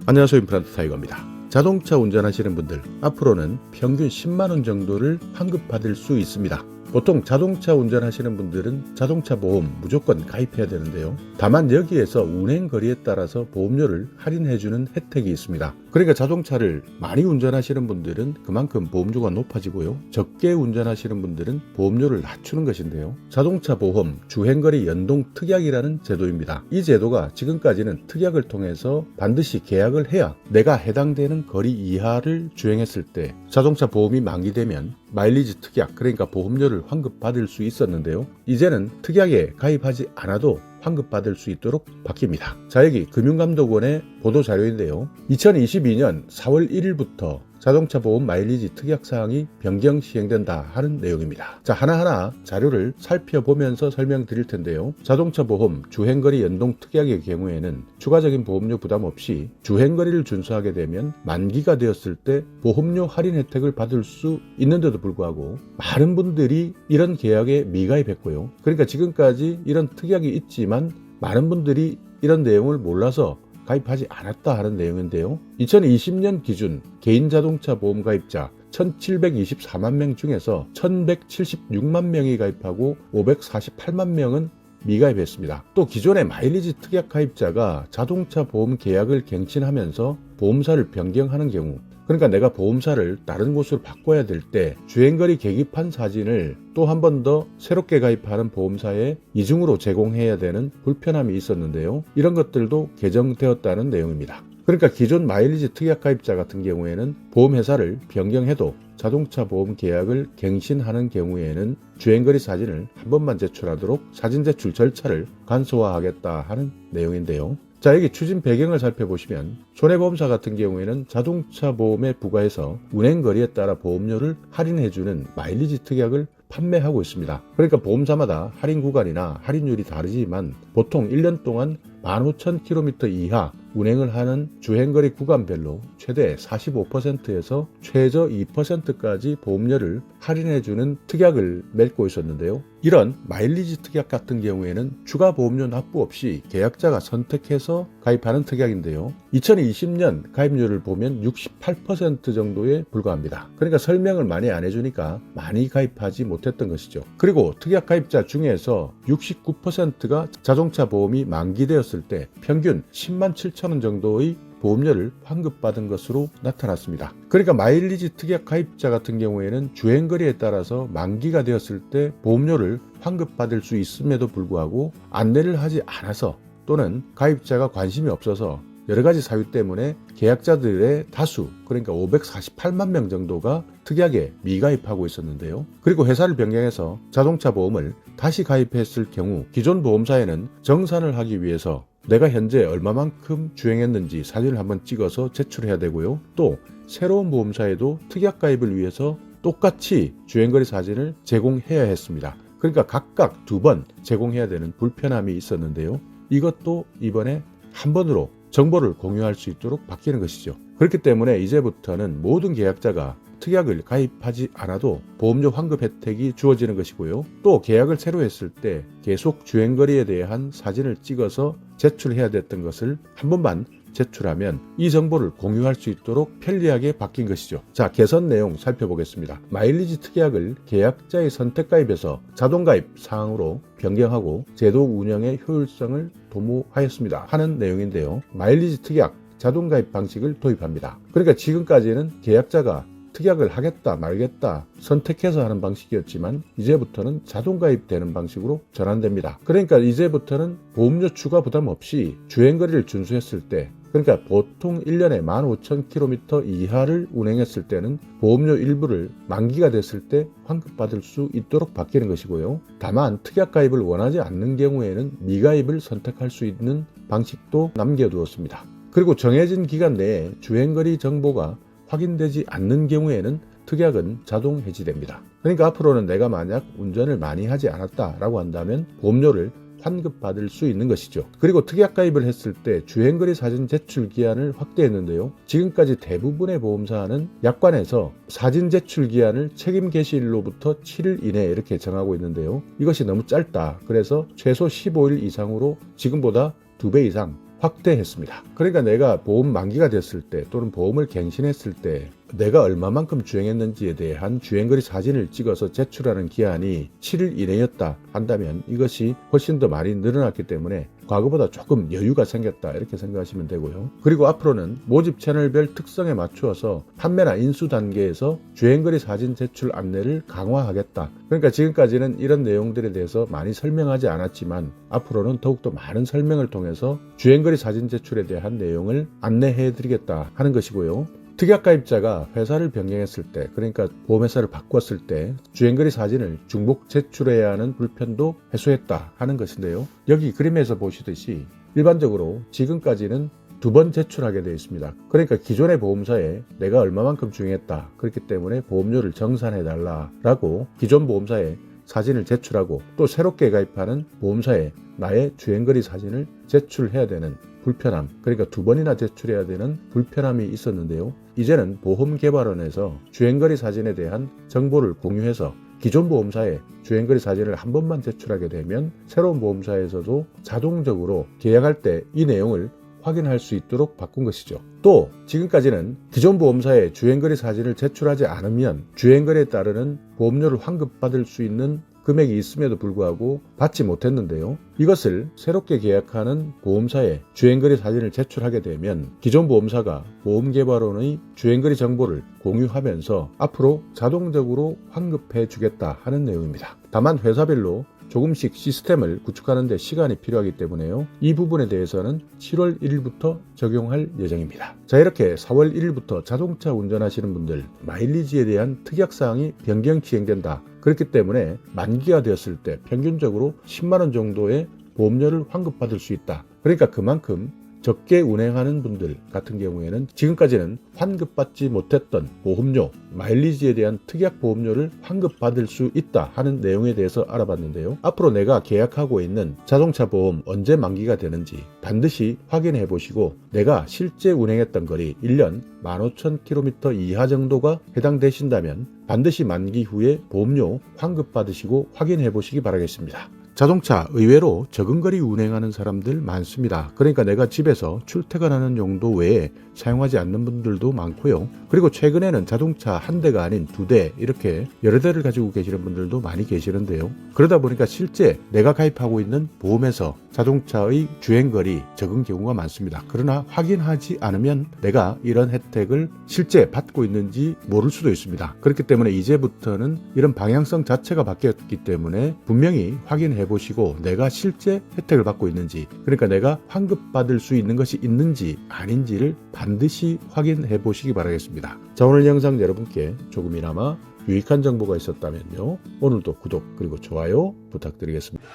안녕하세요, 임플란트 타이거입니다. 자동차 운전하시는 분들 앞으로는 평균 10만원 정도를 환급받을 수 있습니다. 보통 자동차 운전하시는 분들은 자동차 보험 무조건 가입해야 되는데요. 다만 여기에서 운행거리에 따라서 보험료를 할인해주는 혜택이 있습니다. 그러니까 자동차를 많이 운전하시는 분들은 그만큼 보험료가 높아지고요. 적게 운전하시는 분들은 보험료를 낮추는 것인데요. 자동차 보험 주행거리 연동 특약이라는 제도입니다. 이 제도가 지금까지는 특약을 통해서 반드시 계약을 해야 내가 해당되는 거리 이하를 주행했을 때 자동차 보험이 만기되면 마일리지 특약, 그러니까 보험료를 환급받을 수 있었는데요. 이제는 특약에 가입하지 않아도 환급받을 수 있도록 바뀝니다. 자, 여기 금융감독원의 보도자료인데요. 2022년 4월 1일부터 자동차 보험 마일리지 특약사항이 변경 시행된다 하는 내용입니다. 자, 하나하나 자료를 살펴보면서 설명드릴 텐데요. 자동차 보험 주행거리 연동 특약의 경우에는 추가적인 보험료 부담 없이 주행거리를 준수하게 되면 만기가 되었을 때 보험료 할인 혜택을 받을 수 있는데도 불구하고 많은 분들이 이런 계약에 미가입했고요. 그러니까 지금까지 이런 특약이 있지만 많은 분들이 이런 내용을 몰라서 가입하지 않았다 하는 내용인데요. 2020년 기준 개인 자동차 보험 가입자 1724만 명 중에서 1176만 명이 가입하고 548만 명은 미가입했습니다. 또 기존의 마일리지 특약 가입자가 자동차 보험 계약을 갱신하면서 보험사를 변경하는 경우, 그러니까 내가 보험사를 다른 곳으로 바꿔야 될 때 주행거리 계기판 사진을 또 한 번 더 새롭게 가입하는 보험사에 이중으로 제공해야 되는 불편함이 있었는데요. 이런 것들도 개정되었다는 내용입니다. 그러니까 기존 마일리지 특약 가입자 같은 경우에는 보험회사를 변경해도 자동차 보험 계약을 갱신하는 경우에는 주행거리 사진을 한 번만 제출하도록 사진 제출 절차를 간소화하겠다 하는 내용인데요. 자, 여기 추진 배경을 살펴보시면 손해보험사 같은 경우에는 자동차 보험에 부과해서 운행거리에 따라 보험료를 할인해주는 마일리지 특약을 판매하고 있습니다. 그러니까 보험사마다 할인 구간이나 할인율이 다르지만 보통 1년 동안 15,000km 이하 운행을 하는 주행거리 구간별로 최대 45%에서 최저 2%까지 보험료를 할인해주는 특약을 맺고 있었는데요. 이런 마일리지 특약 같은 경우에는 추가 보험료 납부 없이 계약자가 선택해서 가입하는 특약인데요. 2020년 가입률을 보면 68% 정도에 불과합니다. 그러니까 설명을 많이 안 해주니까 많이 가입하지 못했던 것이죠. 그리고 특약 가입자 중에서 69%가 자동차 보험이 만기되었을 때 평균 10만 7천 원 정도의 보험료를 환급받은 것으로 나타났습니다. 그러니까 마일리지 특약 가입자 같은 경우에는 주행거리에 따라서 만기가 되었을 때 보험료를 환급받을 수 있음에도 불구하고 안내를 하지 않아서 또는 가입자가 관심이 없어서 여러 가지 사유 때문에 계약자들의 다수, 그러니까 548만 명 정도가 특약에 미가입하고 있었는데요. 그리고 회사를 변경해서 자동차 보험을 다시 가입했을 경우 기존 보험사에는 정산을 하기 위해서 내가 현재 얼마만큼 주행했는지 사진을 한번 찍어서 제출해야 되고요. 또 새로운 보험사에도 특약 가입을 위해서 똑같이 주행거리 사진을 제공해야 했습니다. 그러니까 각각 2번 제공해야 되는 불편함이 있었는데요. 이것도 이번에 한 번으로 정보를 공유할 수 있도록 바뀌는 것이죠. 그렇기 때문에 이제부터는 모든 계약자가 특약을 가입하지 않아도 보험료 환급 혜택이 주어지는 것이고요. 또 계약을 새로 했을 때 계속 주행거리에 대한 사진을 찍어서 제출해야 됐던 것을 한 번만 제출하면 이 정보를 공유할 수 있도록 편리하게 바뀐 것이죠. 자, 개선 내용 살펴보겠습니다. 마일리지 특약을 계약자의 선택 가입에서 자동 가입 사항으로 변경하고 제도 운영의 효율성을 도모하였습니다 하는 내용인데요. 마일리지 특약 자동 가입 방식을 도입합니다. 그러니까 지금까지는 계약자가 특약을 하겠다 말겠다 선택해서 하는 방식이었지만 이제부터는 자동 가입되는 방식으로 전환됩니다. 그러니까 이제부터는 보험료 추가 부담 없이 주행거리를 준수했을 때, 그러니까 보통 1년에 15,000km 이하를 운행했을 때는 보험료 일부를 만기가 됐을 때 환급받을 수 있도록 바뀌는 것이고요. 다만 특약 가입을 원하지 않는 경우에는 미가입을 선택할 수 있는 방식도 남겨두었습니다. 그리고 정해진 기간 내에 주행거리 정보가 확인되지 않는 경우에는 특약은 자동 해지됩니다. 그러니까 앞으로는 내가 만약 운전을 많이 하지 않았다라고 한다면 보험료를 환급받을 수 있는 것이죠. 그리고 특약 가입을 했을 때 주행거리 사진 제출 기한을 확대했는데요. 지금까지 대부분의 보험사는 약관에서 사진 제출 기한을 책임 개시일로부터 7일 이내 이렇게 정하고 있는데요. 이것이 너무 짧다. 그래서 최소 15일 이상으로 지금보다 2배 이상 확대했습니다. 그러니까 내가 보험 만기가 됐을 때 또는 보험을 갱신했을 때 내가 얼마만큼 주행했는지에 대한 주행거리 사진을 찍어서 제출하는 기한이 7일 이내였다 한다면 이것이 훨씬 더 많이 늘어났기 때문에 과거보다 조금 여유가 생겼다 이렇게 생각하시면 되고요. 그리고 앞으로는 모집 채널별 특성에 맞추어서 판매나 인수 단계에서 주행거리 사진 제출 안내를 강화하겠다. 그러니까 지금까지는 이런 내용들에 대해서 많이 설명하지 않았지만 앞으로는 더욱더 많은 설명을 통해서 주행거리 사진 제출에 대한 내용을 안내해 드리겠다 하는 것이고요. 특약가입자가 회사를 변경했을 때, 그러니까 보험회사를 바꿨을 때 주행거리 사진을 중복 제출해야 하는 불편도 해소했다 하는 것인데요. 여기 그림에서 보시듯이 일반적으로 지금까지는 2번 제출하게 되어 있습니다. 그러니까 기존의 보험사에 내가 얼마만큼 주행했다, 그렇기 때문에 보험료를 정산해달라라고 기존 보험사에 사진을 제출하고 또 새롭게 가입하는 보험사에 나의 주행거리 사진을 제출해야 되는 불편함, 그러니까 2번이나 제출해야 되는 불편함이 있었는데요. 이제는 보험개발원에서 주행거리 사진에 대한 정보를 공유해서 기존 보험사에 주행거리 사진을 한 번만 제출하게 되면 새로운 보험사에서도 자동적으로 계약할 때 이 내용을 확인할 수 있도록 바꾼 것이죠. 또 지금까지는 기존 보험사에 주행거리 사진을 제출하지 않으면 주행거리에 따르는 보험료를 환급받을 수 있는 금액이 있음에도 불구하고 받지 못했는데요. 이것을 새롭게 계약하는 보험사에 주행거리 사진을 제출하게 되면 기존 보험사가 보험개발원의 주행거리 정보를 공유하면서 앞으로 자동적으로 환급해 주겠다 하는 내용입니다. 다만 회사별로 조금씩 시스템을 구축하는 데 시간이 필요하기 때문에요. 이 부분에 대해서는 7월 1일부터 적용할 예정입니다. 자, 이렇게 4월 1일부터 자동차 운전하시는 분들 마일리지에 대한 특약사항이 변경 시행된다. 그렇기 때문에 만기가 되었을 때 평균적으로 10만 원 정도의 보험료를 환급받을 수 있다. 그러니까 그만큼 적게 운행하는 분들 같은 경우에는 지금까지는 환급받지 못했던 보험료, 마일리지에 대한 특약 보험료를 환급받을 수 있다 하는 내용에 대해서 알아봤는데요. 앞으로 내가 계약하고 있는 자동차 보험 언제 만기가 되는지 반드시 확인해 보시고 내가 실제 운행했던 거리 1년 15,000km 이하 정도가 해당되신다면 반드시 만기 후에 보험료 환급받으시고 확인해 보시기 바라겠습니다. 자동차 의외로 적은 거리 운행하는 사람들 많습니다. 그러니까 내가 집에서 출퇴근하는 용도 외에 사용하지 않는 분들도 많고요. 그리고 최근에는 자동차 한 대가 아닌 2대 이렇게 여러 대를 가지고 계시는 분들도 많이 계시는데요. 그러다 보니까 실제 내가 가입하고 있는 보험에서 자동차의 주행거리 적은 경우가 많습니다. 그러나 확인하지 않으면 내가 이런 혜택을 실제 받고 있는지 모를 수도 있습니다. 그렇기 때문에 이제부터는 이런 방향성 자체가 바뀌었기 때문에 분명히 확인해 보시고 내가 실제 혜택을 받고 있는지, 그러니까 내가 환급받을 수 있는 것이 있는지 아닌지를 반드시 확인해 보시기 바라겠습니다. 자, 오늘 영상 여러분께 조금이나마 유익한 정보가 있었다면요, 오늘도 구독 그리고 좋아요 부탁드리겠습니다.